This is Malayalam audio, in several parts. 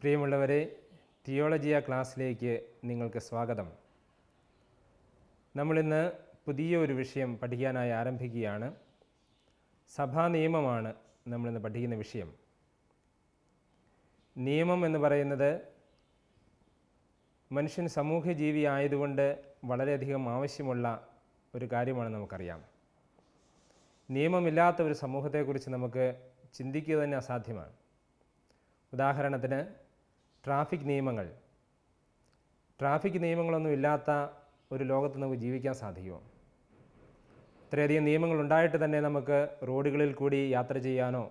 പ്രിയമുള്ളവരെ, തിയോളജിയ ക്ലാസ്സിലേക്ക് നിങ്ങൾക്ക് സ്വാഗതം. നമ്മളിന്ന് പുതിയൊരു വിഷയം പഠിക്കാനായി ആരംഭിക്കുകയാണ്. സഭാ നിയമമാണ് നമ്മളിന്ന് പഠിക്കുന്ന വിഷയം. നിയമം എന്ന് പറയുന്നത് മനുഷ്യൻ സാമൂഹ്യ ജീവി ആയതുകൊണ്ട് വളരെയധികം ആവശ്യമുള്ള ഒരു കാര്യമാണ് നമുക്കറിയാം. നിയമമില്ലാത്ത ഒരു സമൂഹത്തെക്കുറിച്ച് നമുക്ക് ചിന്തിക്കുക തന്നെ അസാധ്യമാണ്. ഉദാഹരണത്തിന് ട്രാഫിക് നിയമങ്ങളൊന്നും ഇല്ലാത്ത ഒരു ലോകത്ത് നമുക്ക് ജീവിക്കാൻ സാധിക്കുമോ? ഇത്രയധികം നിയമങ്ങൾ ഉണ്ടായിട്ട് തന്നെ നമുക്ക് റോഡുകളിൽ കൂടി യാത്ര ചെയ്യാനോ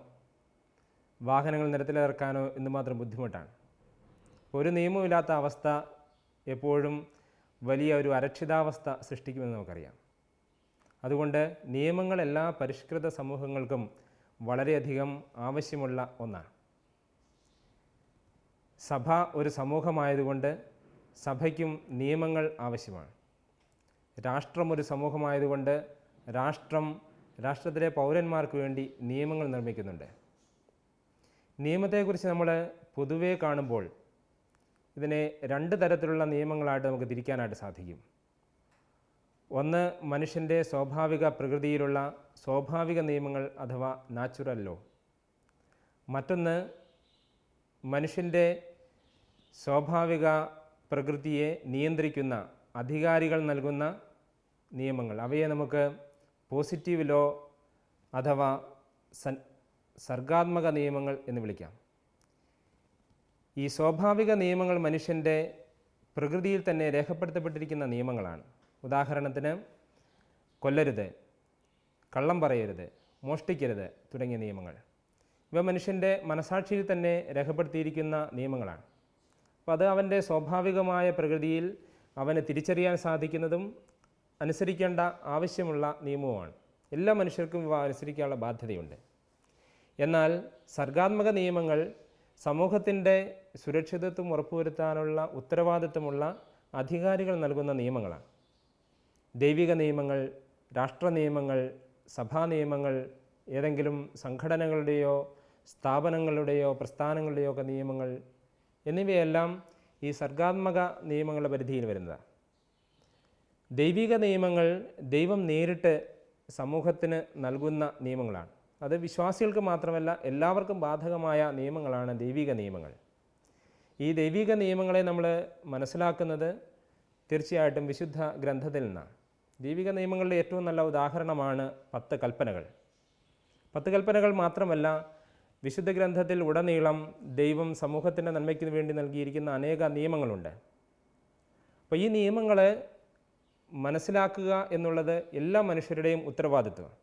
വാഹനങ്ങൾ നിരത്തിലിറക്കാനോ എന്തുമാത്രം ബുദ്ധിമുട്ടാണ്. ഒരു നിയമമില്ലാത്ത അവസ്ഥ എപ്പോഴും വലിയ ഒരു അരക്ഷിതാവസ്ഥ സൃഷ്ടിക്കുമെന്ന് നമുക്കറിയാം. അതുകൊണ്ട് നിയമങ്ങൾ എല്ലാ പരിഷ്കൃത സമൂഹങ്ങൾക്കും വളരെയധികം ആവശ്യമുള്ള ഒന്നാണ്. സഭ ഒരു സമൂഹമായതുകൊണ്ട് സഭയ്ക്കും നിയമങ്ങൾ ആവശ്യമാണ്. രാഷ്ട്രം ഒരു സമൂഹമായതുകൊണ്ട് രാഷ്ട്രത്തിലെ പൗരന്മാർക്ക് വേണ്ടി നിയമങ്ങൾ നിർമ്മിക്കുന്നുണ്ട്. നിയമത്തെക്കുറിച്ച് നമ്മൾ പൊതുവേ കാണുമ്പോൾ ഇതിനെ രണ്ട് തരത്തിലുള്ള നിയമങ്ങളായിട്ട് നമുക്ക് തിരിക്കാനായിട്ട് സാധിക്കും. ഒന്ന്, മനുഷ്യൻ്റെ സ്വാഭാവിക പ്രകൃതിയിലുള്ള സ്വാഭാവിക നിയമങ്ങൾ അഥവാ നാച്ചുറൽ ലോ. മറ്റൊന്ന്, മനുഷ്യൻ്റെ സ്വാഭാവിക പ്രകൃതിയെ നിയന്ത്രിക്കുന്ന അധികാരികൾ നൽകുന്ന നിയമങ്ങൾ. അവയെ നമുക്ക് പോസിറ്റീവ് ലോ അഥവാ സർഗാത്മക നിയമങ്ങൾ എന്ന് വിളിക്കാം. ഈ സ്വാഭാവിക നിയമങ്ങൾ മനുഷ്യൻ്റെ പ്രകൃതിയിൽ തന്നെ രേഖപ്പെടുത്തപ്പെട്ടിരിക്കുന്ന നിയമങ്ങളാണ്. ഉദാഹരണത്തിന്, കൊല്ലരുത്, കള്ളം പറയരുത്, മോഷ്ടിക്കരുത് തുടങ്ങിയ നിയമങ്ങൾ. ഇവ മനുഷ്യൻ്റെ മനസാക്ഷിയിൽ തന്നെ രേഖപ്പെടുത്തിയിരിക്കുന്ന നിയമങ്ങളാണ്. അപ്പോൾ അത് അവൻ്റെ സ്വാഭാവികമായ പ്രകൃതിയിൽ അവന് തിരിച്ചറിയാൻ സാധിക്കുന്നതും അനുസരിക്കേണ്ട ആവശ്യമുള്ള നിയമവുമാണ്. എല്ലാ മനുഷ്യർക്കും ഇവ അനുസരിക്കാനുള്ള ബാധ്യതയുണ്ട്. എന്നാൽ സർഗാത്മക നിയമങ്ങൾ സമൂഹത്തിൻ്റെ സുരക്ഷിതത്വം ഉറപ്പുവരുത്താനുള്ള ഉത്തരവാദിത്വമുള്ള അധികാരികൾ നൽകുന്ന നിയമങ്ങളാണ്. ദൈവിക നിയമങ്ങൾ, രാഷ്ട്ര നിയമങ്ങൾ, സഭാ നിയമങ്ങൾ, ഏതെങ്കിലും സംഘടനകളുടെയോ സ്ഥാപനങ്ങളുടെയോ പ്രസ്ഥാനങ്ങളുടെയോ ഒക്കെ നിയമങ്ങൾ എന്നിവയെല്ലാം ഈ സർഗാത്മക നിയമങ്ങളുടെ പരിധിയിൽ വരുന്നതാണ്. ദൈവിക നിയമങ്ങൾ ദൈവം നേരിട്ട് സമൂഹത്തിന് നൽകുന്ന നിയമങ്ങളാണ്. അത് വിശ്വാസികൾക്ക് മാത്രമല്ല എല്ലാവർക്കും ബാധകമായ നിയമങ്ങളാണ് ദൈവിക നിയമങ്ങൾ. ഈ ദൈവിക നിയമങ്ങളെ നമ്മൾ മനസ്സിലാക്കുന്നത് തീർച്ചയായിട്ടും വിശുദ്ധ ഗ്രന്ഥത്തിൽ നിന്നാണ്. ദൈവിക നിയമങ്ങളുടെ ഏറ്റവും നല്ല ഉദാഹരണമാണ് 10 കൽപ്പനകൾ. 10 കൽപ്പനകൾ മാത്രമല്ല, വിശുദ്ധ ഗ്രന്ഥത്തിൽ ഉടനീളം ദൈവം സമൂഹത്തിൻ്റെ നന്മയ്ക്ക് വേണ്ടി നൽകിയിരിക്കുന്ന അനേക നിയമങ്ങളുണ്ട്. അപ്പോൾ ഈ നിയമങ്ങളെ മനസ്സിലാക്കുക എന്നുള്ളത് എല്ലാ മനുഷ്യരുടെയും ഉത്തരവാദിത്വമാണ്.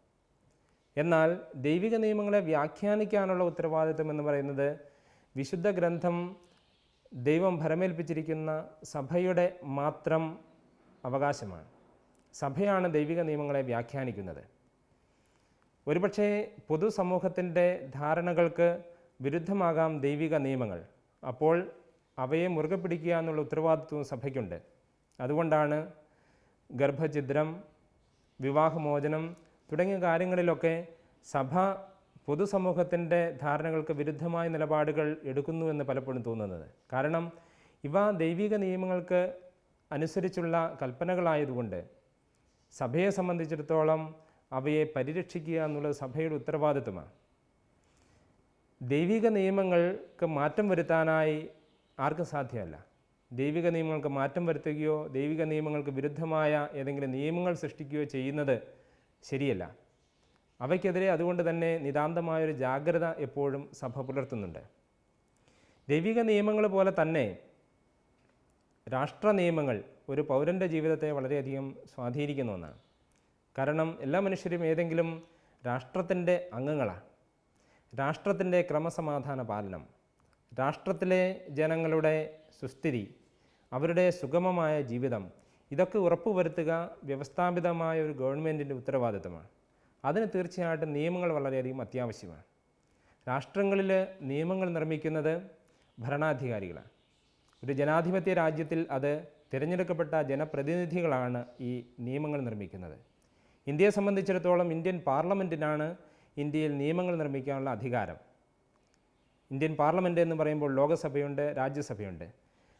എന്നാൽ ദൈവിക നിയമങ്ങളെ വ്യാഖ്യാനിക്കാനുള്ള ഉത്തരവാദിത്വം എന്ന് പറയുന്നത് വിശുദ്ധ ഗ്രന്ഥം ദൈവം ഭരമേൽപ്പിച്ചിരിക്കുന്ന സഭയുടെ മാത്രം അവകാശമാണ്. സഭയാണ് ദൈവിക നിയമങ്ങളെ വ്യാഖ്യാനിക്കുന്നത്. ഒരുപക്ഷെ പൊതുസമൂഹത്തിൻ്റെ ധാരണകൾക്ക് വിരുദ്ധമാകാം ദൈവിക നിയമങ്ങൾ. അപ്പോൾ അവയെ മുറുകെ പിടിക്കുക എന്നുള്ള ഉത്തരവാദിത്വവും സഭയ്ക്കുണ്ട്. അതുകൊണ്ടാണ് ഗർഭഛിദ്രം, വിവാഹമോചനം തുടങ്ങിയ കാര്യങ്ങളിലൊക്കെ സഭ പൊതുസമൂഹത്തിൻ്റെ ധാരണകൾക്ക് വിരുദ്ധമായ നിലപാടുകൾ എടുക്കുന്നുവെന്ന് പലപ്പോഴും തോന്നുന്നത്. കാരണം ഇവ ദൈവിക നിയമങ്ങൾക്ക് അനുസരിച്ചുള്ള കൽപ്പനകളായതുകൊണ്ട് സഭയെ സംബന്ധിച്ചിടത്തോളം അവയെ പരിരക്ഷിക്കുക എന്നുള്ളത് സഭയുടെ ഉത്തരവാദിത്വമാണ്. ദൈവിക നിയമങ്ങൾക്ക് മാറ്റം വരുത്താനായി ആർക്കും സാധ്യമല്ല. ദൈവിക നിയമങ്ങൾക്ക് മാറ്റം വരുത്തുകയോ ദൈവിക നിയമങ്ങൾക്ക് വിരുദ്ധമായ ഏതെങ്കിലും നിയമങ്ങൾ സൃഷ്ടിക്കുകയോ ചെയ്യുന്നത് ശരിയല്ല. അവയ്ക്കെതിരെ അതുകൊണ്ട് തന്നെ നിതാന്തമായൊരു ജാഗ്രത എപ്പോഴും സഭ പുലർത്തുന്നുണ്ട്. ദൈവിക നിയമങ്ങൾ പോലെ തന്നെ രാഷ്ട്ര നിയമങ്ങൾ ഒരു പൗരൻ്റെ ജീവിതത്തെ വളരെയധികം സ്വാധീനിക്കുന്ന ഒന്നാണ്. കാരണം എല്ലാ മനുഷ്യരും ഏതെങ്കിലും രാഷ്ട്രത്തിൻ്റെ അംഗങ്ങളാണ്. രാഷ്ട്രത്തിൻ്റെ ക്രമസമാധാന പാലനം, രാഷ്ട്രത്തിലെ ജനങ്ങളുടെ സുസ്ഥിതി, അവരുടെ സുഗമമായ ജീവിതം, ഇതൊക്കെ ഉറപ്പുവരുത്തുക വ്യവസ്ഥാപിതമായ ഒരു ഗവൺമെൻറ്റിൻ്റെ ഉത്തരവാദിത്തമാണ്. അതിന് തീർച്ചയായിട്ടും നിയമങ്ങൾ വളരെയധികം അത്യാവശ്യമാണ്. രാഷ്ട്രങ്ങളിൽ നിയമങ്ങൾ നിർമ്മിക്കുന്നത് ഭരണാധികാരികളാണ്. ഒരു ജനാധിപത്യ രാജ്യത്തിൽ അത് തിരഞ്ഞെടുക്കപ്പെട്ട ജനപ്രതിനിധികളാണ് ഈ നിയമങ്ങൾ നിർമ്മിക്കുന്നത്. ഇന്ത്യയെ സംബന്ധിച്ചിടത്തോളം ഇന്ത്യൻ പാർലമെൻറ്റിനാണ് ഇന്ത്യയിൽ നിയമങ്ങൾ നിർമ്മിക്കാനുള്ള അധികാരം. ഇന്ത്യൻ പാർലമെൻറ്റ് എന്ന് പറയുമ്പോൾ ലോകസഭയുണ്ട്, രാജ്യസഭയുണ്ട്.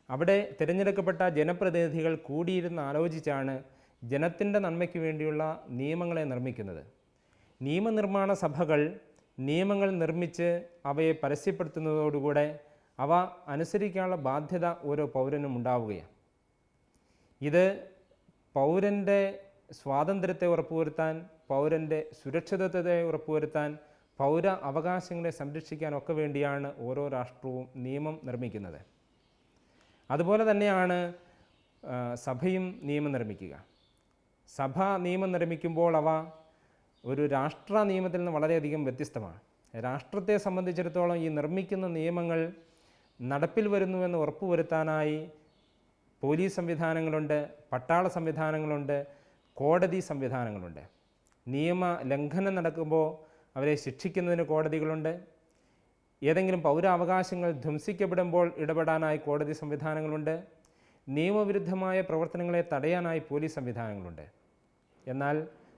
അവിടെ തിരഞ്ഞെടുക്കപ്പെട്ട ജനപ്രതിനിധികൾ കൂടിയിരുന്ന് ആലോചിച്ചാണ് ജനത്തിൻ്റെ നന്മയ്ക്ക് വേണ്ടിയുള്ള നിയമങ്ങളെ നിർമ്മിക്കുന്നത്. നിയമനിർമ്മാണ സഭകൾ നിയമങ്ങൾ നിർമ്മിച്ച് അവയെ പരസ്യപ്പെടുത്തുന്നതോടുകൂടെ അവ അനുസരിക്കാനുള്ള ബാധ്യത ഓരോ പൗരനും ഉണ്ടാവുകയാണ്. ഇത് പൗരൻ്റെ സ്വാതന്ത്ര്യത്തെ ഉറപ്പുവരുത്താൻ, പൗരൻ്റെ സുരക്ഷിതത്വത്തെ ഉറപ്പുവരുത്താൻ, പൗര അവകാശങ്ങളെ സംരക്ഷിക്കാനൊക്കെ വേണ്ടിയാണ് ഓരോ രാഷ്ട്രവും നിയമം നിർമ്മിക്കുന്നത്. അതുപോലെ തന്നെയാണ് സഭയും നിയമം നിർമ്മിക്കുക. സഭ നിയമം നിർമ്മിക്കുമ്പോൾ അവ ഒരു രാഷ്ട്ര നിയമത്തിൽ നിന്ന് വളരെയധികം വ്യത്യസ്തമാണ്. രാഷ്ട്രത്തെ സംബന്ധിച്ചിടത്തോളം ഈ നിർമ്മിക്കുന്ന നിയമങ്ങൾ നടപ്പിൽ വരുന്നുവെന്ന് ഉറപ്പുവരുത്താനായി പോലീസ് സംവിധാനങ്ങളുണ്ട്, പട്ടാള സംവിധാനങ്ങളുണ്ട്, കോടതി സംവിധാനങ്ങളുണ്ട്. നിയമ ലംഘനം നടക്കുമ്പോൾ അവരെ ശിക്ഷിക്കുന്നതിന് കോടതികളുണ്ട്. ഏതെങ്കിലും പൗരാവകാശങ്ങൾ ധ്വംസിക്കപ്പെടുമ്പോൾ ഇടപെടാനായി കോടതി സംവിധാനങ്ങളുണ്ട്. നിയമവിരുദ്ധമായ പ്രവർത്തനങ്ങളെ തടയാനായി പോലീസ് സംവിധാനങ്ങളുണ്ട്. എന്നാൽ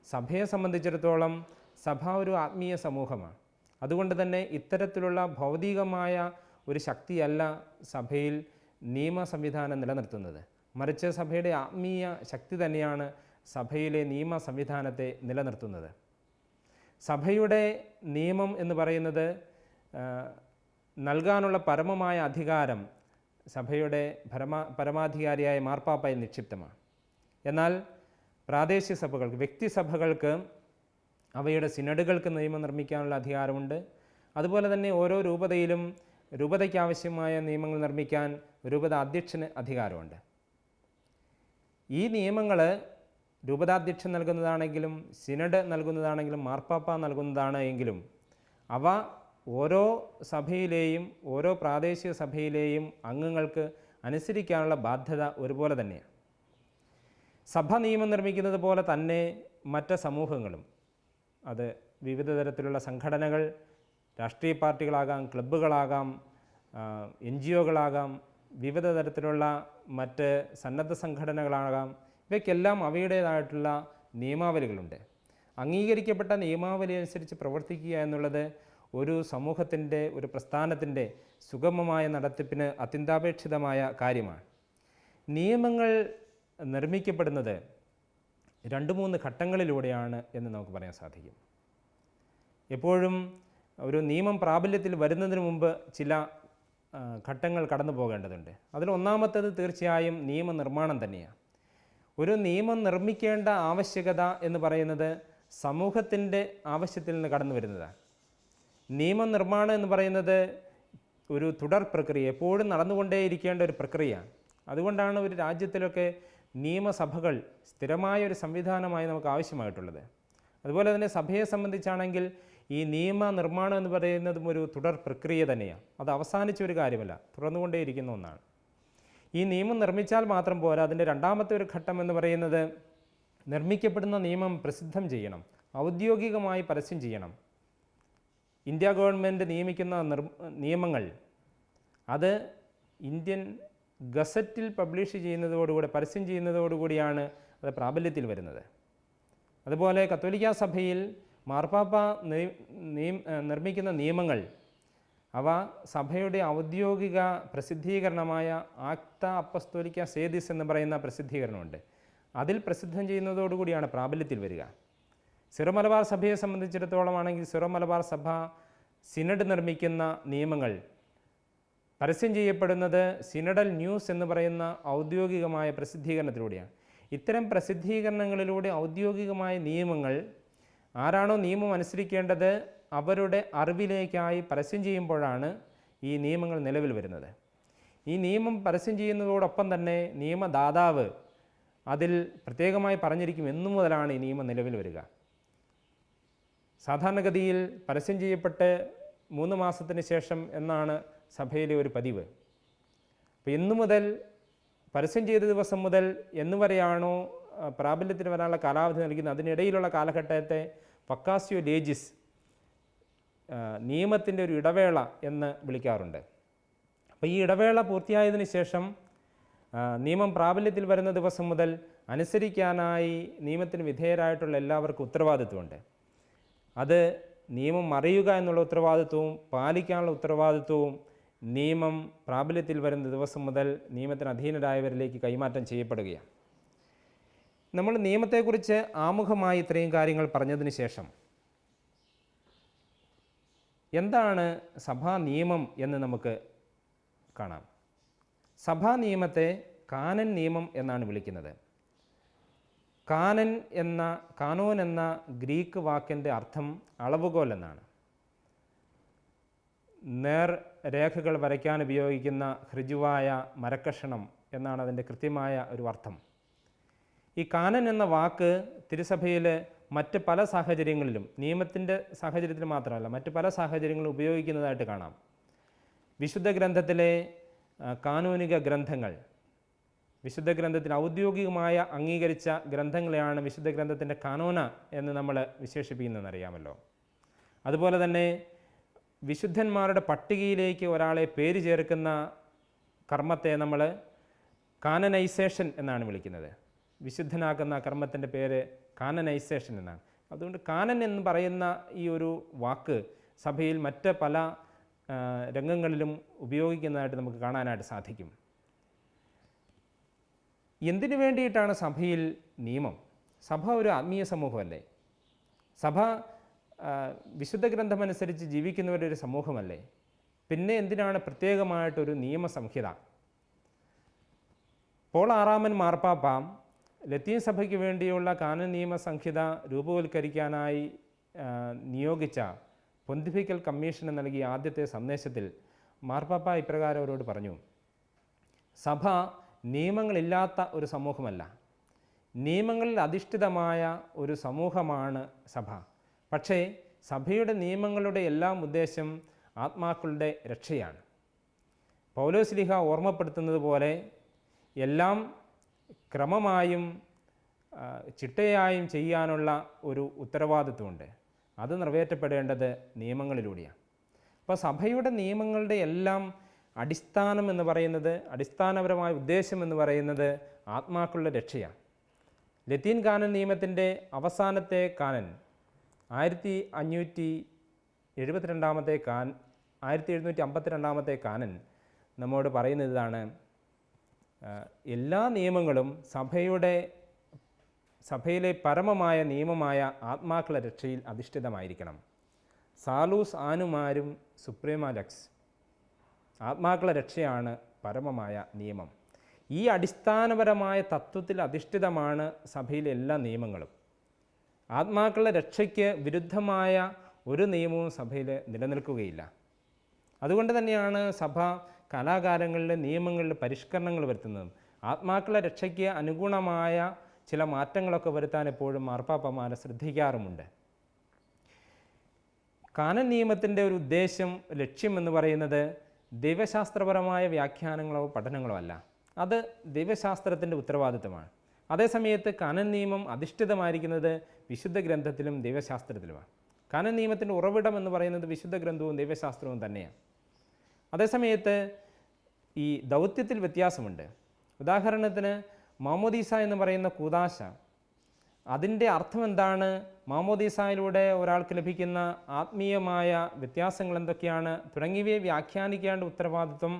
സഭയെ സംബന്ധിച്ചിടത്തോളം സഭ ഒരു ആത്മീയ സമൂഹമാണ്. അതുകൊണ്ട് തന്നെ ഇത്തരത്തിലുള്ള ഭൗതികമായ ഒരു ശക്തിയല്ല സഭയിൽ നിയമ സംവിധാനം നിലനിർത്തുന്നത്. മറിച്ച് സഭയുടെ ആത്മീയ ശക്തി തന്നെയാണ് സഭയിലെ നിയമ സംവിധാനത്തെ നിലനിർത്തുന്നത്. സഭയുടെ നിയമം എന്ന് പറയുന്നത് നൽകാനുള്ള പരമമായ അധികാരം സഭയുടെ പരമാധികാരിയായ മാർപ്പാപ്പയിൽ നിക്ഷിപ്തമാണ്. എന്നാൽ പ്രാദേശിക സഭകൾക്ക്, വ്യക്തിസഭകൾക്ക് അവയുടെ സിനഡുകൾക്ക് നിയമം നിർമ്മിക്കാനുള്ള അധികാരമുണ്ട്. അതുപോലെ തന്നെ ഓരോ രൂപതയിലും രൂപതയ്ക്ക് ആവശ്യമായ നിയമങ്ങൾ നിർമ്മിക്കാൻ രൂപത അധ്യക്ഷന് അധികാരമുണ്ട്. ഈ നിയമങ്ങൾ രൂപതാധ്യക്ഷൻ നൽകുന്നതാണെങ്കിലും സിനഡ് നൽകുന്നതാണെങ്കിലും മാർപ്പാപ്പ നൽകുന്നതാണ് എങ്കിലും അവ ഓരോ സഭയിലെയും ഓരോ പ്രാദേശിക സഭയിലെയും അംഗങ്ങൾക്ക് അനുസരിക്കാനുള്ള ബാധ്യത ഒരുപോലെ തന്നെയാണ്. സഭ നിയമം നിർമ്മിക്കുന്നത് പോലെ തന്നെ മറ്റ് സമൂഹങ്ങളും, അത് വിവിധ തരത്തിലുള്ള സംഘടനകൾ, രാഷ്ട്രീയ പാർട്ടികളാകാം, ക്ലബ്ബുകളാകാം, NGOകളാകാം, വിവിധ തരത്തിലുള്ള മറ്റ് സന്നദ്ധ സംഘടനകളാകാം, ഇവയ്ക്കെല്ലാം അവയുടേതായിട്ടുള്ള നിയമാവലികളുണ്ട്. അംഗീകരിക്കപ്പെട്ട നിയമാവലി അനുസരിച്ച് പ്രവർത്തിക്കുക എന്നുള്ളത് ഒരു സമൂഹത്തിൻ്റെ, ഒരു പ്രസ്ഥാനത്തിൻ്റെ സുഗമമായ നടത്തിപ്പിന് അത്യന്താപേക്ഷിതമായ കാര്യമാണ്. നിയമങ്ങൾ നിർമ്മിക്കപ്പെടുന്നത് 2-3 ഘട്ടങ്ങളിലൂടെയാണ് എന്ന് നമുക്ക് പറയാൻ സാധിക്കും. എപ്പോഴും ഒരു നിയമം പ്രാബല്യത്തിൽ വരുന്നതിന് മുമ്പ് ചില ഘട്ടങ്ങൾ കടന്നു പോകേണ്ടതുണ്ട്. അതിൽ ഒന്നാമത്തേത് തീർച്ചയായും നിയമനിർമ്മാണം തന്നെയാണ്. ഒരു നിയമം നിർമ്മിക്കേണ്ട ആവശ്യകത എന്ന് പറയുന്നത് സമൂഹത്തിൻ്റെ ആവശ്യത്തിൽ നിന്ന് കടന്നു വരുന്നതാണ്. നിയമനിർമ്മാണം എന്ന് പറയുന്നത് ഒരു തുടർ പ്രക്രിയ, എപ്പോഴും നടന്നുകൊണ്ടേയിരിക്കേണ്ട ഒരു പ്രക്രിയയാണ്. അതുകൊണ്ടാണ് ഒരു രാജ്യത്തിലൊക്കെ നിയമസഭകൾ സ്ഥിരമായ ഒരു സംവിധാനമായി നമുക്ക് ആവശ്യമായിട്ടുള്ളത്. അതുപോലെ തന്നെ സഭയെ സംബന്ധിച്ചാണെങ്കിൽ ഈ നിയമനിർമ്മാണം എന്ന് പറയുന്നതും ഒരു തുടർ പ്രക്രിയ തന്നെയാണ്. അത് അവസാനിച്ച ഒരു കാര്യമല്ല, തുടർന്നുകൊണ്ടേയിരിക്കുന്ന ഒന്നാണ്. ഈ നിയമം നിർമ്മിച്ചാൽ മാത്രം പോരാ, അതിൻ്റെ രണ്ടാമത്തെ ഒരു ഘട്ടം എന്ന് പറയുന്നത് നിർമ്മിക്കപ്പെടുന്ന നിയമം പ്രസിദ്ധം ചെയ്യണം, ഔദ്യോഗികമായി പരസ്യം ചെയ്യണം. ഇന്ത്യ ഗവൺമെൻറ് നിയമിക്കുന്ന നിയമങ്ങൾ അത് ഇന്ത്യൻ ഗസറ്റിൽ പബ്ലിഷ് ചെയ്യുന്നതോടുകൂടി, പരസ്യം ചെയ്യുന്നതോടുകൂടിയാണ് അത് പ്രാബല്യത്തിൽ വരുന്നത്. അതുപോലെ കത്തോലിക്ക സഭയിൽ മാർപ്പാപ്പ നിർമ്മിക്കുന്ന നിയമങ്ങൾ അവ സഭയുടെ ഔദ്യോഗിക പ്രസിദ്ധീകരണമായ ആക്ത അപ്പസ്തോലിക്ക സേദിസ് എന്ന് പറയുന്ന പ്രസിദ്ധീകരണമുണ്ട്. അതിൽ പ്രസിദ്ധം ചെയ്യുന്നതോടുകൂടിയാണ് പ്രാബല്യത്തിൽ വരിക. സിറോ മലബാർ സഭയെ സംബന്ധിച്ചിടത്തോളം ആണെങ്കിൽ സിറോ മലബാർ സഭ സിനഡ് നിർമ്മിക്കുന്ന നിയമങ്ങൾ പരസ്യം ചെയ്യപ്പെടുന്നത് സിനഡൽ ന്യൂസ് എന്ന് പറയുന്ന ഔദ്യോഗികമായ പ്രസിദ്ധീകരണത്തിലൂടെയാണ്. ഇത്തരം പ്രസിദ്ധീകരണങ്ങളിലൂടെ ഔദ്യോഗികമായ നിയമങ്ങൾ ആരാണോ നിയമം അനുസരിക്കേണ്ടത് അവരുടെ അറിവിലേക്കായി പരസ്യം ചെയ്യുമ്പോഴാണ് ഈ നിയമങ്ങൾ നിലവിൽ വരുന്നത്. ഈ നിയമം പരസ്യം ചെയ്യുന്നതോടൊപ്പം തന്നെ നിയമദാതാവ് അതിൽ പ്രത്യേകമായി പറഞ്ഞിരിക്കും എന്നു മുതലാണ് ഈ നിയമം നിലവിൽ വരിക. സാധാരണഗതിയിൽ പരസ്യം ചെയ്യപ്പെട്ട് 3 മാസത്തിന് ശേഷം എന്നാണ് സഭയിലെ ഒരു പതിവ്. അപ്പോൾ എന്നു മുതൽ, പരസ്യം ചെയ്ത ദിവസം മുതൽ എന്നുവരെയാണോ പ്രാബല്യത്തിൽ വരാനുള്ള കാലാവധി നൽകുന്നത്, അതിനിടയിലുള്ള കാലഘട്ടത്തെ വക്കാസ്യോ ലേജിസ്, നിയമത്തിൻ്റെ ഒരു ഇടവേള എന്ന് വിളിക്കാറുണ്ട്. അപ്പോൾ ഈ ഇടവേള പൂർത്തിയായതിന് ശേഷം നിയമം പ്രാബല്യത്തിൽ വരുന്ന ദിവസം മുതൽ അനുസരിക്കാനായി നിയമത്തിന് വിധേയരായിട്ടുള്ള എല്ലാവർക്കും ഉത്തരവാദിത്വമുണ്ട്. അത് നിയമം അറിയുക എന്നുള്ള ഉത്തരവാദിത്വവും പാലിക്കാനുള്ള ഉത്തരവാദിത്വവും നിയമം പ്രാബല്യത്തിൽ വരുന്ന ദിവസം മുതൽ നിയമത്തിന് അധീനരായവരിലേക്ക് കൈമാറ്റം ചെയ്യപ്പെടുകയാണ്. നമ്മൾ നിയമത്തെക്കുറിച്ച് ആമുഖമായി ഇത്രയും കാര്യങ്ങൾ പറഞ്ഞതിന് ശേഷം എന്താണ് സഭാ നിയമം എന്ന് നമുക്ക് കാണാം. സഭാ നിയമത്തെ കാനൻ നിയമം എന്നാണ് വിളിക്കുന്നത്. കാനോൻ എന്ന ഗ്രീക്ക് വാക്കിൻ്റെ അർത്ഥം അളവുകോൽ എന്നാണ്. നേർ രേഖകൾ വരയ്ക്കാൻ ഉപയോഗിക്കുന്ന ഹൃജുവായ മരക്കഷണം എന്നാണ് അതിൻ്റെ കൃത്യമായ ഒരു അർത്ഥം. ഈ കാനൻ എന്ന വാക്ക് തിരുസഭയിൽ മറ്റ് പല സാഹചര്യങ്ങളിലും, നിയമത്തിൻ്റെ സാഹചര്യത്തിൽ മാത്രമല്ല മറ്റ് പല സാഹചര്യങ്ങളിലും ഉപയോഗിക്കുന്നതായിട്ട് കാണാം. വിശുദ്ധ ഗ്രന്ഥത്തിലെ കാനോനിക ഗ്രന്ഥങ്ങൾ, വിശുദ്ധ ഗ്രന്ഥത്തിൽ ഔദ്യോഗികമായ അംഗീകരിച്ച ഗ്രന്ഥങ്ങളെയാണ് വിശുദ്ധ ഗ്രന്ഥത്തിൻ്റെ കാനോന എന്ന് നമ്മൾ വിശേഷിപ്പിക്കുന്നതെന്നറിയാമല്ലോ. അതുപോലെ തന്നെ വിശുദ്ധന്മാരുടെ പട്ടികയിലേക്ക് ഒരാളെ പേര് ചേർക്കുന്ന കർമ്മത്തെ നമ്മൾ കാനനൈസേഷൻ എന്നാണ് വിളിക്കുന്നത്. വിശുദ്ധനാക്കുന്ന കർമ്മത്തിൻ്റെ പേര് കാനനൈസേഷൻ എന്നാണ്. അതുകൊണ്ട് കാനൻ എന്ന് പറയുന്ന ഈ ഒരു വാക്ക് സഭയിൽ മറ്റ് പല രംഗങ്ങളിലും ഉപയോഗിക്കുന്നതായിട്ട് നമുക്ക് കാണാനായിട്ട് സാധിക്കും. എന്തിനു വേണ്ടിയിട്ടാണ് സഭയിൽ നിയമം? സഭ ഒരു ആത്മീയ സമൂഹമല്ലേ? സഭ വിശുദ്ധ ഗ്രന്ഥമനുസരിച്ച് ജീവിക്കുന്നവരൊരു സമൂഹമല്ലേ? പിന്നെ എന്തിനാണ് പ്രത്യേകമായിട്ടൊരു നിയമസംഹിത? പോൾ ആറാമൻ മാർപ്പാപ്പ ലത്തീൻ സഭയ്ക്ക് വേണ്ടിയുള്ള കാനൻ നിയമസംഹിത രൂപവൽക്കരിക്കാനായി നിയോഗിച്ച പൊന്തിഫിക്കൽ കമ്മീഷന് നൽകിയ ആദ്യത്തെ സന്ദേശത്തിൽ മാർപ്പാപ്പ ഇപ്രകാരം അവരോട് പറഞ്ഞു: സഭ നിയമങ്ങളില്ലാത്ത ഒരു സമൂഹമല്ല, നിയമങ്ങളിൽ അധിഷ്ഠിതമായ ഒരു സമൂഹമാണ് സഭ. പക്ഷേ സഭയുടെ നിയമങ്ങളുടെ എല്ലാം ഉദ്ദേശം ആത്മാക്കളുടെ രക്ഷയാണ്. പൗലോസ്ലീഹ ഓർമ്മപ്പെടുത്തുന്നത് പോലെ എല്ലാം ക്രമമായും ചിട്ടയായും ചെയ്യാനുള്ള ഒരു ഉത്തരവാദിത്വമുണ്ട്. അത് നിറവേറ്റപ്പെടേണ്ടത് നിയമങ്ങളിലൂടെയാണ്. അപ്പോൾ സഭയുടെ നിയമങ്ങളുടെ എല്ലാം അടിസ്ഥാനം എന്ന് പറയുന്നത്, അടിസ്ഥാനപരമായ ഉദ്ദേശം എന്ന് പറയുന്നത് ആത്മാക്കളുടെ രക്ഷയാണ്. ലത്തീൻ കാനൻ നിയമത്തിൻ്റെ അവസാനത്തെ കാനൻ 1752 കാനൻ നമ്മോട് പറയുന്നത് ഇതാണ്: എല്ലാ നിയമങ്ങളും സഭയിലെ പരമമായ നിയമമായ ആത്മാക്കളുടെ രക്ഷയിൽ അധിഷ്ഠിതമായിരിക്കണം. സാലൂസ് ആനുമാരും സുപ്രീമ ലക്സ്. ആത്മാക്കളുടെ രക്ഷയാണ് പരമമായ നിയമം. ഈ അടിസ്ഥാനപരമായ തത്വത്തിൽ അധിഷ്ഠിതമാണ് സഭയിലെ എല്ലാ നിയമങ്ങളും. ആത്മാക്കളുടെ രക്ഷയ്ക്ക് വിരുദ്ധമായ ഒരു നിയമവും സഭയിൽ നിലനിൽക്കുകയില്ല. അതുകൊണ്ട് തന്നെയാണ് സഭ കാലാകാലങ്ങളിലെ നിയമങ്ങളിൽ പരിഷ്കരണങ്ങൾ വരുത്തുന്നതും ആത്മാക്കളുടെ രക്ഷയ്ക്ക് അനുഗുണമായ ചില മാറ്റങ്ങളൊക്കെ വരുത്താൻ എപ്പോഴും മാർപ്പാപ്പമാരെ ശ്രദ്ധിക്കാറുമുണ്ട്. കാനൻ നിയമത്തിൻ്റെ ഒരു ഉദ്ദേശം, ലക്ഷ്യം എന്ന് പറയുന്നത് ദൈവശാസ്ത്രപരമായ വ്യാഖ്യാനങ്ങളോ പഠനങ്ങളോ അല്ല. അത് ദൈവശാസ്ത്രത്തിൻ്റെ ഉത്തരവാദിത്തമാണ്. അതേസമയത്ത് കാനൻ നിയമം അധിഷ്ഠിതമായിരിക്കുന്നത് വിശുദ്ധ ഗ്രന്ഥത്തിലും ദൈവശാസ്ത്രത്തിലുമാണ്. കാനൻ നിയമത്തിൻ്റെ ഉറവിടം എന്ന് പറയുന്നത് വിശുദ്ധ ഗ്രന്ഥവും ദൈവശാസ്ത്രവും തന്നെയാണ്. അതേസമയത്ത് ഈ ദൗത്യത്തിൽ വ്യത്യാസമുണ്ട്. ഉദാഹരണത്തിന് മാമോദീസ എന്ന് പറയുന്ന കൂദാശ, അതിൻ്റെ അർത്ഥം എന്താണ്? മാമോദീസയിലൂടെ ഒരാൾക്ക് ലഭിക്കുന്ന ആത്മീയമായ വ്യത്യാസങ്ങൾ എന്തൊക്കെയാണ് തുടങ്ങിയവയെ വ്യാഖ്യാനിക്കേണ്ട ഉത്തരവാദിത്വം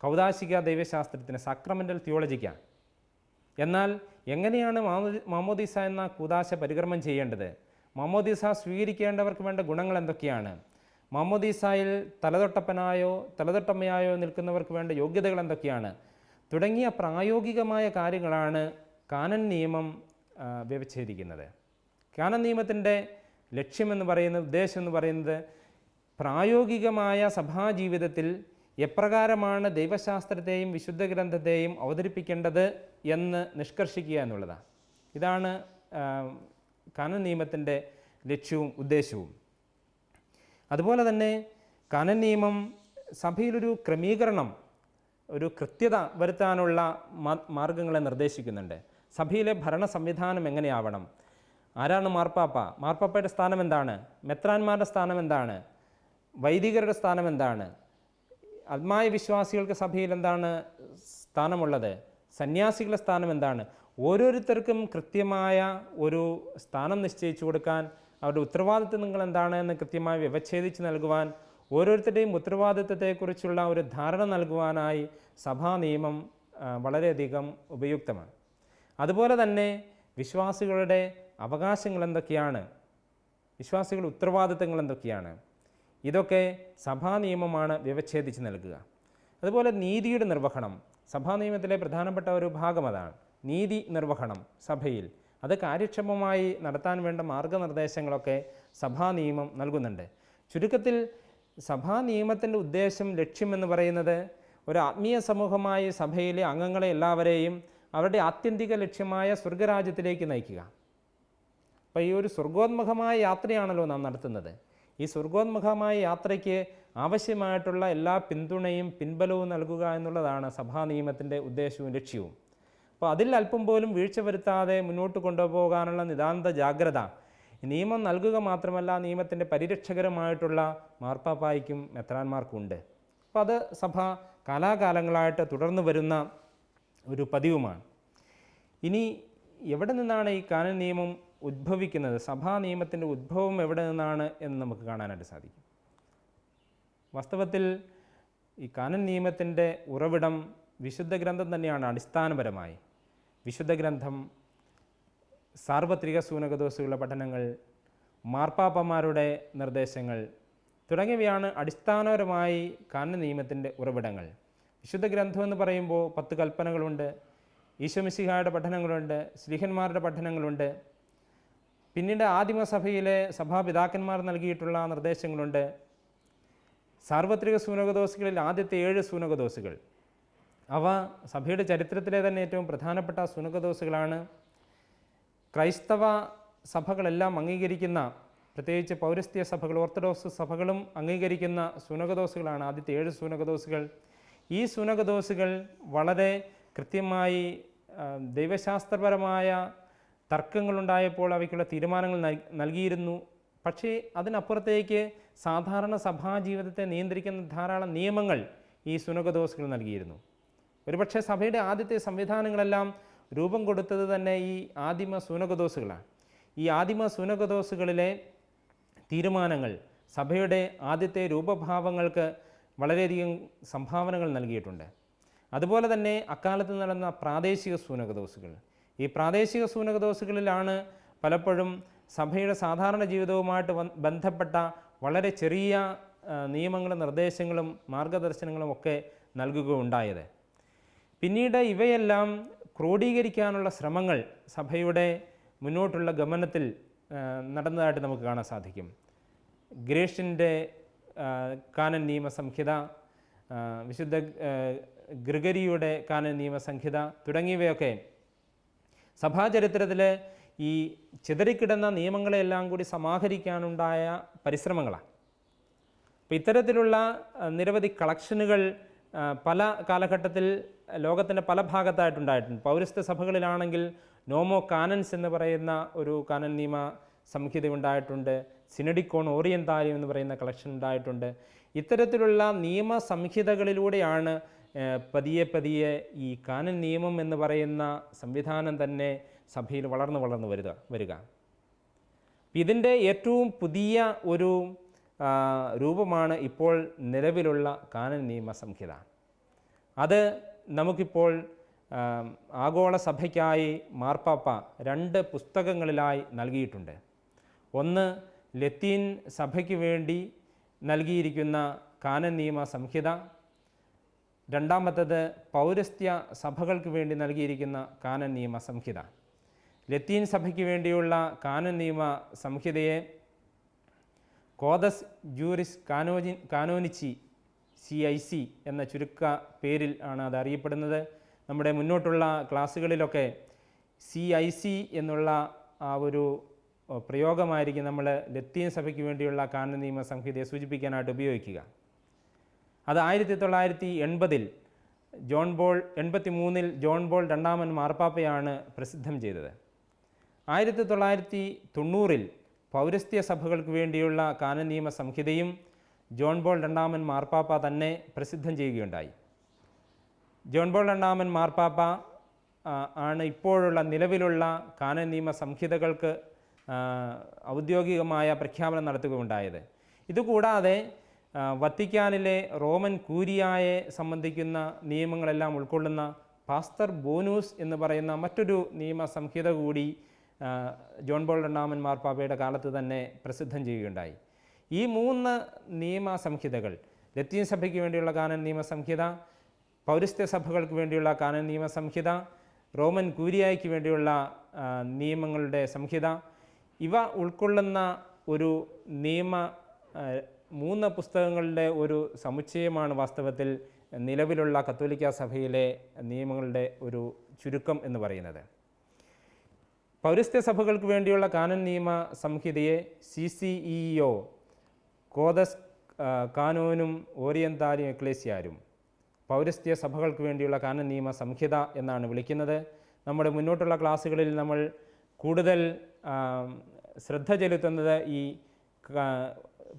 കൗദാശിക ദൈവശാസ്ത്രത്തിന്, സാക്രമെൻ്റൽ തിയോളജിക്കാണ്. എന്നാൽ എങ്ങനെയാണ് മാമോദീസ എന്ന കൂദാശ പരികർമ്മം ചെയ്യേണ്ടത്? മാമോദീസ സ്വീകരിക്കേണ്ടവർക്ക് വേണ്ട ഗുണങ്ങൾ എന്തൊക്കെയാണ്? മാമോദീസയിൽ തലതൊട്ടമ്മയായോ നിൽക്കുന്നവർക്ക് വേണ്ട യോഗ്യതകൾ എന്തൊക്കെയാണ്? തുടങ്ങിയ പ്രായോഗികമായ കാര്യങ്ങളാണ് കാനൻ നിയമം വ്യവച്ഛേദിക്കുന്നത്. കാനൻ നിയമത്തിൻ്റെ ലക്ഷ്യമെന്ന് പറയുന്നത്, ഉദ്ദേശം എന്ന് പറയുന്നത് പ്രായോഗികമായ സഭാജീവിതത്തിൽ എപ്രകാരമാണ് ദൈവശാസ്ത്രത്തെയും വിശുദ്ധ ഗ്രന്ഥത്തെയും അവതരിപ്പിക്കേണ്ടത് എന്ന് നിഷ്കർഷിക്കുക എന്നുള്ളതാണ്. ഇതാണ് കാനൻ നിയമത്തിൻ്റെ ലക്ഷ്യവും ഉദ്ദേശവും. അതുപോലെ തന്നെ കാനൻ നിയമം സഭയിലൊരു ക്രമീകരണം, ഒരു കൃത്യത വരുത്താനുള്ള മാർഗങ്ങളെ നിർദ്ദേശിക്കുന്നുണ്ട്. സഭയിലെ ഭരണ സംവിധാനം എങ്ങനെയാവണം? ആരാണ് മാർപ്പാപ്പ? മാർപ്പാപ്പയുടെ സ്ഥാനം എന്താണ്? മെത്രാന്മാരുടെ സ്ഥാനം എന്താണ്? വൈദികരുടെ സ്ഥാനം എന്താണ്? ആത്മായ വിശ്വാസികൾക്ക് സഭയിൽ എന്താണ് സ്ഥാനമുള്ളത്? സന്യാസികളുടെ സ്ഥാനം എന്താണ്? ഓരോരുത്തർക്കും കൃത്യമായ ഒരു സ്ഥാനം നിശ്ചയിച്ചു കൊടുക്കാൻ അവരുടെ ഉത്തരവാദിത്വങ്ങൾ എന്താണ് എന്ന് കൃത്യമായി വ്യവച്ഛേദിച്ച് നൽകുവാൻ, ഓരോരുത്തരുടെയും ഉത്തരവാദിത്വത്തെക്കുറിച്ചുള്ള ഒരു ധാരണ നൽകുവാനായി സഭാ നിയമം വളരെയധികം ഉപയുക്തമാണ്. അതുപോലെ തന്നെ വിശ്വാസികളുടെ അവകാശങ്ങൾ എന്തൊക്കെയാണ്, വിശ്വാസികളുടെ ഉത്തരവാദിത്തങ്ങൾ എന്തൊക്കെയാണ്, ഇതൊക്കെ സഭാ നിയമമാണ് വ്യവച്ഛേദിച്ച് നൽകുക. അതുപോലെ നീതിയുടെ നിർവഹണം, സഭാ നിയമത്തിലെ പ്രധാനപ്പെട്ട ഒരു ഭാഗം അതാണ്. നീതി നിർവഹണം സഭയിൽ അത് കാര്യക്ഷമമായി നടത്താൻ വേണ്ട മാർഗനിർദ്ദേശങ്ങളൊക്കെ സഭാ നിയമം നൽകുന്നുണ്ട്. ചുരുക്കത്തിൽ സഭാ നിയമത്തിൻ്റെ ഉദ്ദേശം, ലക്ഷ്യമെന്ന് പറയുന്നത് ഒരു ആത്മീയ സമൂഹമായി സഭയിലെ അംഗങ്ങളെ എല്ലാവരെയും അവരുടെ ആത്യന്തിക ലക്ഷ്യമായ സ്വർഗരാജ്യത്തിലേക്ക് നയിക്കുക. അപ്പോൾ ഈ ഒരു സ്വർഗോന്മുഖമായ യാത്രയാണല്ലോ നാം നടത്തുന്നത്. ഈ സ്വർഗോന്മുഖമായ യാത്രയ്ക്ക് ആവശ്യമായിട്ടുള്ള എല്ലാ പിന്തുണയും പിൻബലവും നൽകുക എന്നുള്ളതാണ് സഭാ നിയമത്തിൻ്റെ ഉദ്ദേശവും ലക്ഷ്യവും. അപ്പോൾ അതിൽ അല്പം പോലും വീഴ്ച വരുത്താതെ മുന്നോട്ട് കൊണ്ടുപോകാനുള്ള നിതാന്ത ജാഗ്രത നിയമം നൽകുക മാത്രമല്ല, നിയമത്തിൻ്റെ പരിരക്ഷകരമായിട്ടുള്ള മാർപ്പാപ്പായ്ക്കും മെത്രാന്മാർക്കും ഉണ്ട്. അപ്പോൾ അത് സഭ കാലാകാലങ്ങളായിട്ട് തുടർന്നു വരുന്ന ഒരു പതിവുമാണ്. ഇനി എവിടെ നിന്നാണ് ഈ കാനൻ നിയമം ഉദ്ഭവിക്കുന്നത്, സഭാ നിയമത്തിൻ്റെ ഉദ്ഭവം എവിടെ നിന്നാണ് എന്ന് നമുക്ക് കാണാനായിട്ട് സാധിക്കും. വാസ്തവത്തിൽ ഈ കാനൻ നിയമത്തിൻ്റെ ഉറവിടം വിശുദ്ധ ഗ്രന്ഥം തന്നെയാണ്. അടിസ്ഥാനപരമായി വിശുദ്ധ ഗ്രന്ഥം, സാർവത്രിക സൂനകദോസുകളുടെ പഠനങ്ങൾ, മാർപ്പാപ്പമാരുടെ നിർദ്ദേശങ്ങൾ തുടങ്ങിയവയാണ് അടിസ്ഥാനപരമായി കാനൻ നിയമത്തിൻ്റെ ഉറവിടങ്ങൾ. വിശുദ്ധ ഗ്രന്ഥം എന്ന് പറയുമ്പോൾ 10 കൽപ്പനകളുണ്ട്, ഈശോമിശിഹായുടെ പഠനങ്ങളുണ്ട്, ശ്ലീഹന്മാരുടെ പഠനങ്ങളുണ്ട്, പിന്നീട് ആദിമസഭയിലെ സഭാപിതാക്കന്മാർ നൽകിയിട്ടുള്ള നിർദ്ദേശങ്ങളുണ്ട്. സാർവത്രിക സൂനകദോസുകളിൽ ആദ്യത്തെ 7 സൂനകദോസുകൾ, അവ സഭയുടെ ചരിത്രത്തിലെ തന്നെ ഏറ്റവും പ്രധാനപ്പെട്ട സൂനകദോസുകളാണ്. ക്രൈസ്തവ സഭകളെല്ലാം അംഗീകരിക്കുന്ന, പ്രത്യേകിച്ച് പൗരസ്ത്യ സഭകൾ, ഓർത്തഡോക്സ് സഭകളും അംഗീകരിക്കുന്ന സൂനകദോസുകളാണ് ആദ്യത്തെ 7 സൂനകദോസുകൾ. ഈ സൂനകദോസുകൾ വളരെ കൃത്യമായി ദൈവശാസ്ത്രപരമായ തർക്കങ്ങളുണ്ടായപ്പോൾ അവയ്ക്കുള്ള തീരുമാനങ്ങൾ നൽകിയിരുന്നു. പക്ഷേ അതിനപ്പുറത്തേക്ക് സാധാരണ സഭാജീവിതത്തെ നിയന്ത്രിക്കുന്ന ധാരാളം നിയമങ്ങൾ ഈ സൂനകദോസുകൾ നൽകിയിരുന്നു. ഒരുപക്ഷെ സഭയുടെ ആദ്യത്തെ സംവിധാനങ്ങളെല്ലാം രൂപം കൊടുത്തത് തന്നെ ഈ ആദിമ സൂനകദോസുകളാണ്. ഈ ആദിമ സൂനകദോസുകളിലെ തീരുമാനങ്ങൾ സഭയുടെ ആദ്യത്തെ രൂപഭാവങ്ങൾക്ക് വളരെയധികം സംഭാവനകൾ നൽകിയിട്ടുണ്ട്. അതുപോലെ തന്നെ അക്കാലത്ത് നടന്ന പ്രാദേശിക സൂനകദോസുകൾ, ഈ പ്രാദേശിക സൂനകദോസുകളിലാണ് പലപ്പോഴും സഭയുടെ സാധാരണ ജീവിതവുമായിട്ട് ബന്ധപ്പെട്ട വളരെ ചെറിയ നിയമങ്ങളും നിർദ്ദേശങ്ങളും മാർഗദർശനങ്ങളും ഒക്കെ നൽകുകയുണ്ടായത്. പിന്നീട് ഇവയെല്ലാം ക്രോഡീകരിക്കാനുള്ള ശ്രമങ്ങൾ സഭയുടെ മുന്നോട്ടുള്ള ഗമനത്തിൽ നടന്നതായിട്ട് നമുക്ക് കാണാൻ സാധിക്കും. ഗ്രേഷ്യൻ്റെ കാനൻ നിയമസംഹിത, വിശുദ്ധ ഗ്രിഗരിയുടെ കാനൻ നിയമസംഹിത തുടങ്ങിയവയൊക്കെ സഭാചരിത്രത്തിൽ ഈ ചിതറിക്കിടന്ന നിയമങ്ങളെല്ലാം കൂടി സമാഹരിക്കാനുണ്ടായ പരിശ്രമങ്ങളാണ്. അപ്പോൾ ഇത്തരത്തിലുള്ള നിരവധി കളക്ഷനുകൾ പല കാലഘട്ടത്തിൽ ലോകത്തിൻ്റെ പല ഭാഗത്തായിട്ടുണ്ടായിട്ടുണ്ട്. പൗരസ്ത്യ സഭകളിലാണെങ്കിൽ നോമോ കാനൻസ് എന്ന് പറയുന്ന ഒരു കാനൻ നിയമ സംഹിത ഉണ്ടായിട്ടുണ്ട്. സിനഡിക്കോൺ ഓറിയന്താലിയം എന്ന് പറയുന്ന കളക്ഷൻ ഉണ്ടായിട്ടുണ്ട്. ഇത്തരത്തിലുള്ള നിയമ സംഹിതകളിലൂടെയാണ് പതിയെ പതിയെ ഈ കാനൻ നിയമം എന്ന് പറയുന്ന സംവിധാനം തന്നെ സഭയിൽ വളർന്നു വരിക. ഇതിൻ്റെ ഏറ്റവും പുതിയ ഒരു രൂപമാണ് ഇപ്പോൾ നിലവിലുള്ള കാനൻ നിയമ സംഹിത. അത് നമുക്കിപ്പോൾ ആഗോള സഭയ്ക്കായി മാർപ്പാപ്പ 2 പുസ്തകങ്ങളിലായി നൽകിയിട്ടുണ്ട്. ഒന്ന് ലത്തീൻ സഭയ്ക്ക് വേണ്ടി നൽകിയിരിക്കുന്ന കാനൻ നിയമ സംഹിത, രണ്ടാമത്തേത് പൗരസ്ത്യ സഭകൾക്ക് വേണ്ടി നൽകിയിരിക്കുന്ന കാനൻ നിയമ സംഹിത. ലത്തീൻ സഭയ്ക്ക് വേണ്ടിയുള്ള കാനൻ നിയമ സംഹിതയെ കോദസ് ജൂറിസ് കാനോനിച്ചി CIC എന്ന ചുരുക്ക പേരിൽ ആണ് അത് അറിയപ്പെടുന്നത്. നമ്മുടെ മുന്നോട്ടുള്ള ക്ലാസ്സുകളിലൊക്കെ CIC എന്നുള്ള ആ ഒരു പ്രയോഗമായിരിക്കും നമ്മൾ ലത്തീൻ സഭയ്ക്ക് വേണ്ടിയുള്ള കാനൻ നിയമ സംഹിതയെ സൂചിപ്പിക്കാനായിട്ട് ഉപയോഗിക്കുക. അത് 1980 1983 ജോൺ ബോൾ രണ്ടാമൻ മാർപ്പാപ്പയാണ് പ്രസിദ്ധം ചെയ്തത്. 1990 പൗരസ്ത്യ സഭകൾക്ക് വേണ്ടിയുള്ള കാനൻ നിയമ സംഹിതയും ജോൺ ബോൾ രണ്ടാമൻ മാർപ്പാപ്പ തന്നെ പ്രസിദ്ധം ചെയ്യുകയുണ്ടായി. ജോൺ ബോൾ രണ്ടാമൻ മാർപ്പാപ്പ ആണ് ഇപ്പോഴുള്ള നിലവിലുള്ള കാനൻ നിയമ സംഹിതകൾക്ക് ഔദ്യോഗികമായ പ്രഖ്യാപനം നടത്തുകയുണ്ടായത്. ഇതുകൂടാതെ വത്തിക്കാനിലെ റോമൻ കൂരിയായെ സംബന്ധിക്കുന്ന നിയമങ്ങളെല്ലാം ഉൾക്കൊള്ളുന്ന പാസ്റ്റർ ബോനൂസ് എന്ന് പറയുന്ന മറ്റൊരു നിയമസംഹിത കൂടി ജോൺ പോൾ രണ്ടാമൻ മാർപ്പാപ്പയുടെ കാലത്ത് തന്നെ പ്രസിദ്ധം ചെയ്യുകയുണ്ടായി. ഈ 3 നിയമസംഹിതകൾ, ലത്തീൻ സഭയ്ക്ക് വേണ്ടിയുള്ള കാനൻ നിയമസംഹിത, പൗരസ്ത്യ സഭകൾക്ക് വേണ്ടിയുള്ള കാനൻ നിയമസംഹിത, റോമൻ കൂരിയായ്ക്ക് വേണ്ടിയുള്ള നിയമങ്ങളുടെ സംഹിത, ഇവ ഉൾക്കൊള്ളുന്ന ഒരു 3 പുസ്തകങ്ങളുടെ ഒരു സമുച്ചയമാണ് വാസ്തവത്തിൽ നിലവിലുള്ള കത്തോലിക്ക സഭയിലെ നിയമങ്ങളുടെ ഒരു ചുരുക്കം എന്ന് പറയുന്നത്. പൗരസ്ത്യ സഭകൾക്ക് വേണ്ടിയുള്ള കാനൻ നിയമ സംഹിതയെ CCEO, കോദസ് കാനോനും ഓറിയന്താലും എക്ലേസിയാരും, പൗരസ്ത്യ സഭകൾക്ക് വേണ്ടിയുള്ള കാനൻ നിയമ സംഹിത എന്നാണ് വിളിക്കുന്നത്. നമ്മുടെ മുന്നോട്ടുള്ള ക്ലാസ്സുകളിൽ നമ്മൾ കൂടുതൽ ശ്രദ്ധ ചെലുത്തുന്നത് ഈ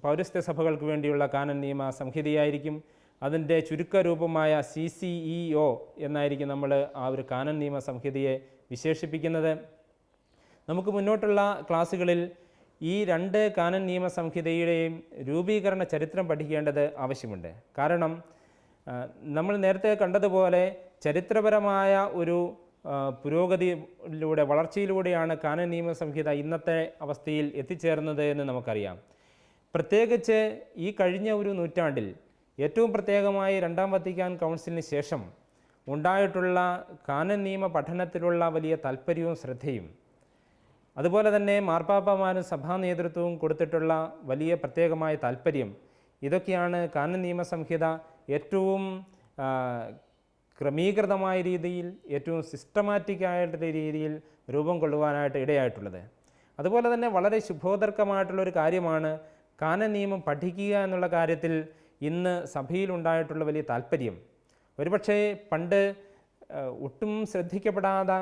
പൗരസ്ത്യ സഭകൾക്ക് വേണ്ടിയുള്ള കാനൻ നിയമ സംഹിതയായിരിക്കും. അതിൻ്റെ ചുരുക്കരൂപമായ CCEO എന്നായിരിക്കും നമ്മൾ ആ ഒരു കാനൻ നിയമ സംഹിതയെ വിശേഷിപ്പിക്കുന്നത്. നമുക്ക് മുന്നോട്ടുള്ള ക്ലാസ്സുകളിൽ ഈ 2 കാനൻ നിയമ സംഹിതയുടെയും രൂപീകരണ ചരിത്രം പഠിക്കേണ്ടത് ആവശ്യമുണ്ട്. കാരണം നമ്മൾ നേരത്തെ കണ്ടതുപോലെ ചരിത്രപരമായ ഒരു പുരോഗതിയിലൂടെ, വളർച്ചയിലൂടെയാണ് കാനൻ നിയമ സംഹിത ഇന്നത്തെ അവസ്ഥയിൽ എത്തിച്ചേർന്നത് എന്ന് നമുക്കറിയാം. പ്രത്യേകിച്ച് ഈ കഴിഞ്ഞ ഒരു നൂറ്റാണ്ടിൽ ഏറ്റവും പ്രത്യേകമായി 2ാം വത്തിക്കാൻ കൗൺസിലിന് ശേഷം ഉണ്ടായിട്ടുള്ള കാനൻ നിയമ പഠനത്തിലുള്ള വലിയ താല്പര്യവും ശ്രദ്ധയും, അതുപോലെ തന്നെ മാർപ്പാപ്പമാരും സഭാ നേതൃത്വവും കൊടുത്തിട്ടുള്ള വലിയ പ്രത്യേകമായ താല്പര്യം, ഇതൊക്കെയാണ് കാനൻ നിയമ സംഹിത ഏറ്റവും ക്രമീകൃതമായ രീതിയിൽ, ഏറ്റവും സിസ്റ്റമാറ്റിക്കായിട്ടുള്ള രീതിയിൽ രൂപം കൊള്ളുവാനായിട്ട് ഇടയായിട്ടുള്ളത്. അതുപോലെ തന്നെ വളരെ ശുഭോദർക്കമായിട്ടുള്ളൊരു കാര്യമാണ് കാനൻ നിയമം പഠിക്കുക എന്നുള്ള കാര്യത്തിൽ ഇന്ന് സഭയിലുണ്ടായിട്ടുള്ള വലിയ താല്പര്യം. ഒരുപക്ഷെ പണ്ട് ഒട്ടും ശ്രദ്ധിക്കപ്പെടാതെ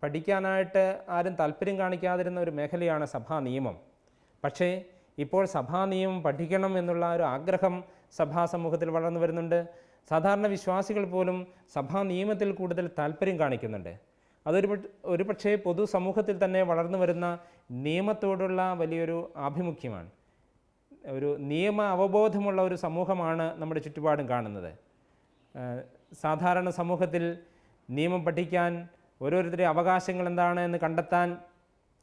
പഠിക്കാനായിട്ട് ആരും താല്പര്യം കാണിക്കാതിരുന്ന ഒരു മേഖലയാണ് സഭാ നിയമം. പക്ഷേ ഇപ്പോൾ സഭാ നിയമം പഠിക്കണം എന്നുള്ള ഒരു ആഗ്രഹം സഭാ സമൂഹത്തിൽ വളർന്നു വരുന്നുണ്ട്. സാധാരണ വിശ്വാസികൾ പോലും സഭാ നിയമത്തിൽ കൂടുതൽ താല്പര്യം കാണിക്കുന്നുണ്ട്. ഒരു പക്ഷേ പൊതുസമൂഹത്തിൽ തന്നെ വളർന്നു വരുന്ന നിയമത്തോടുള്ള വലിയൊരു ആഭിമുഖ്യമാണ്. ഒരു നിയമ അവബോധമുള്ള ഒരു സമൂഹമാണ് നമ്മുടെ ചുറ്റുപാടും കാണുന്നത്. സാധാരണ സമൂഹത്തിൽ നിയമം പഠിക്കാൻ, ഓരോരുത്തരുടെ അവകാശങ്ങൾ എന്താണ് എന്ന് കണ്ടെത്താൻ,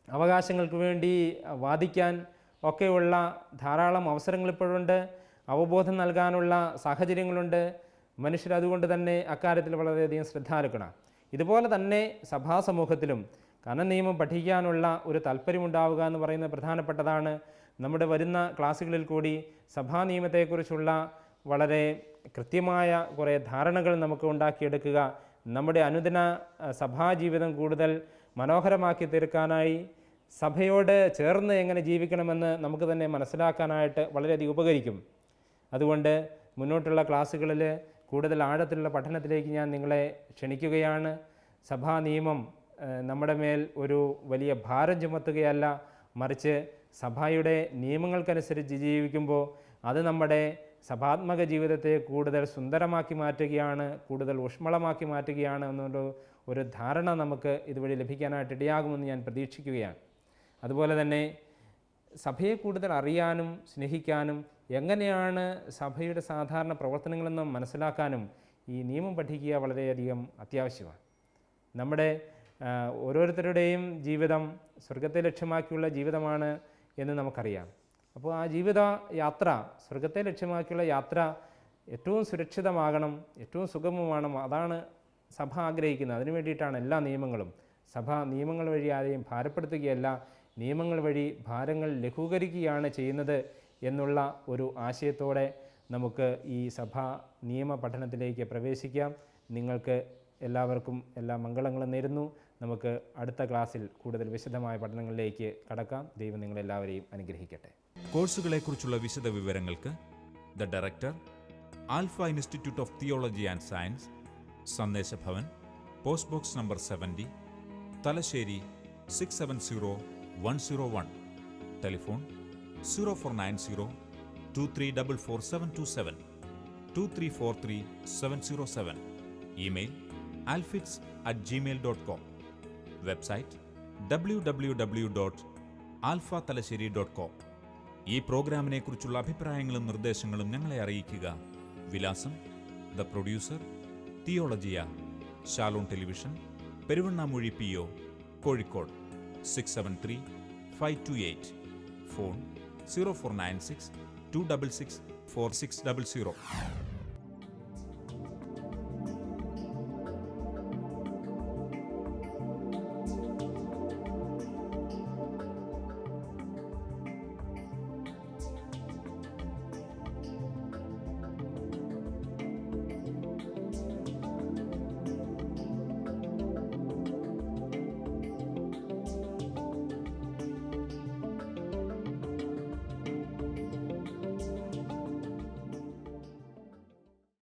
അവകാശങ്ങൾക്ക് വേണ്ടി വാദിക്കാൻ ഒക്കെയുള്ള ധാരാളം അവസരങ്ങൾ ഇപ്പോഴുണ്ട്. അവബോധം നൽകാനുള്ള സാഹചര്യങ്ങളുണ്ട്. മനുഷ്യരതുകൊണ്ട് തന്നെ അക്കാര്യത്തിൽ വളരെയധികം ശ്രദ്ധാലുക്കണം. ഇതുപോലെ തന്നെ സഭാ സമൂഹത്തിലും കാനൻ നിയമം പഠിക്കാനുള്ള ഒരു താല്പര്യമുണ്ടാവുക എന്ന് പറയുന്നത് പ്രധാനപ്പെട്ടതാണ്. നമ്മുടെ വരുന്ന ക്ലാസ്സുകളിൽ കൂടി സഭാ നിയമത്തെക്കുറിച്ചുള്ള വളരെ കൃത്യമായ കുറേ ധാരണകൾ നമുക്ക് ഉണ്ടാക്കിയെടുക്കുക, നമ്മുടെ അനുദിന സഭാജീവിതം കൂടുതൽ മനോഹരമാക്കി തീർക്കാനായി, സഭയോട് ചേർന്ന് എങ്ങനെ ജീവിക്കണമെന്ന് നമുക്ക് തന്നെ മനസ്സിലാക്കാനായിട്ട് വളരെയധികം ഉപകരിക്കും. അതുകൊണ്ട് മുന്നോട്ടുള്ള ക്ലാസ്സുകളിൽ കൂടുതൽ ആഴത്തിലുള്ള പഠനത്തിലേക്ക് ഞാൻ നിങ്ങളെ ക്ഷണിക്കുകയാണ്. സഭാ നിയമം നമ്മുടെ മേൽ ഒരു വലിയ ഭാരം ചുമത്തുകയല്ല, മറിച്ച് സഭയുടെ നിയമങ്ങൾക്കനുസരിച്ച് ജീവിക്കുമ്പോൾ അത് നമ്മുടെ സഭാത്മക ജീവിതത്തെ കൂടുതൽ സുന്ദരമാക്കി മാറ്റുകയാണ്, കൂടുതൽ ഊഷ്മളമാക്കി മാറ്റുകയാണ് എന്നുള്ള ഒരു ധാരണ നമുക്ക് ഇതുവഴി ലഭിക്കാനായിട്ട് ഇടയാകുമെന്ന് ഞാൻ പ്രതീക്ഷിക്കുകയാണ്. അതുപോലെ തന്നെ സഭയെ കൂടുതൽ അറിയാനും സ്നേഹിക്കാനും എങ്ങനെയാണ് സഭയുടെ സാധാരണ പ്രവർത്തനങ്ങളെന്ന് മനസ്സിലാക്കാനും ഈ നിയമം പഠിക്കുക വളരെയധികം അത്യാവശ്യമാണ്. നമ്മുടെ ഓരോരുത്തരുടെയും ജീവിതം സ്വർഗത്തെ ലക്ഷ്യമാക്കിയുള്ള ജീവിതമാണ് എന്ന് നമുക്കറിയാം. അപ്പോൾ ആ ജീവിത യാത്ര, സ്വർഗത്തെ ലക്ഷ്യമാക്കിയുള്ള യാത്ര ഏറ്റവും സുരക്ഷിതമാകണം, ഏറ്റവും സുഗമമാണ്. അതാണ് സഭ ആഗ്രഹിക്കുന്നത്. അതിനു വേണ്ടിയിട്ടാണ് എല്ലാ നിയമങ്ങളും. സഭ നിയമങ്ങൾ വഴി ആരെയും ഭാരപ്പെടുത്തുകയല്ല, നിയമങ്ങൾ വഴി ഭാരങ്ങൾ ലഘൂകരിക്കുകയാണ് ചെയ്യുന്നത് എന്നുള്ള ഒരു ആശയത്തോടെ നമുക്ക് ഈ സഭാ നിയമ പഠനത്തിലേക്ക് പ്രവേശിക്കാം. നിങ്ങൾക്ക് എല്ലാവർക്കും എല്ലാ മംഗളങ്ങളും നേരുന്നു. നമുക്ക് അടുത്ത ക്ലാസ്സിൽ കൂടുതൽ വിശദമായ പഠനങ്ങളിലേക്ക് കടക്കാം. ദൈവം നിങ്ങളെല്ലാവരെയും അനുഗ്രഹിക്കട്ടെ. കോഴ്സുകളെക്കുറിച്ചുള്ള വിശദ വിവരങ്ങൾക്ക് the director, alpha institute of theology and science, Sandeshabhavan, post box number 70, Thalassery 670101. Telephone 0490 2344 2343 707. Email alfits@gmail.com. Website www.alfits.org. alphathalassery.com. ഈ പ്രോഗ്രാമിനെക്കുറിച്ചുള്ള അഭിപ്രായങ്ങളും നിർദ്ദേശങ്ങളും ഞങ്ങളെ അറിയിക്കുക. വിലാസം: the producer, Theologia, Shalom television, Peruvannamuzhi PO, Kozhikode 673-528. Phone 0496 266 4600.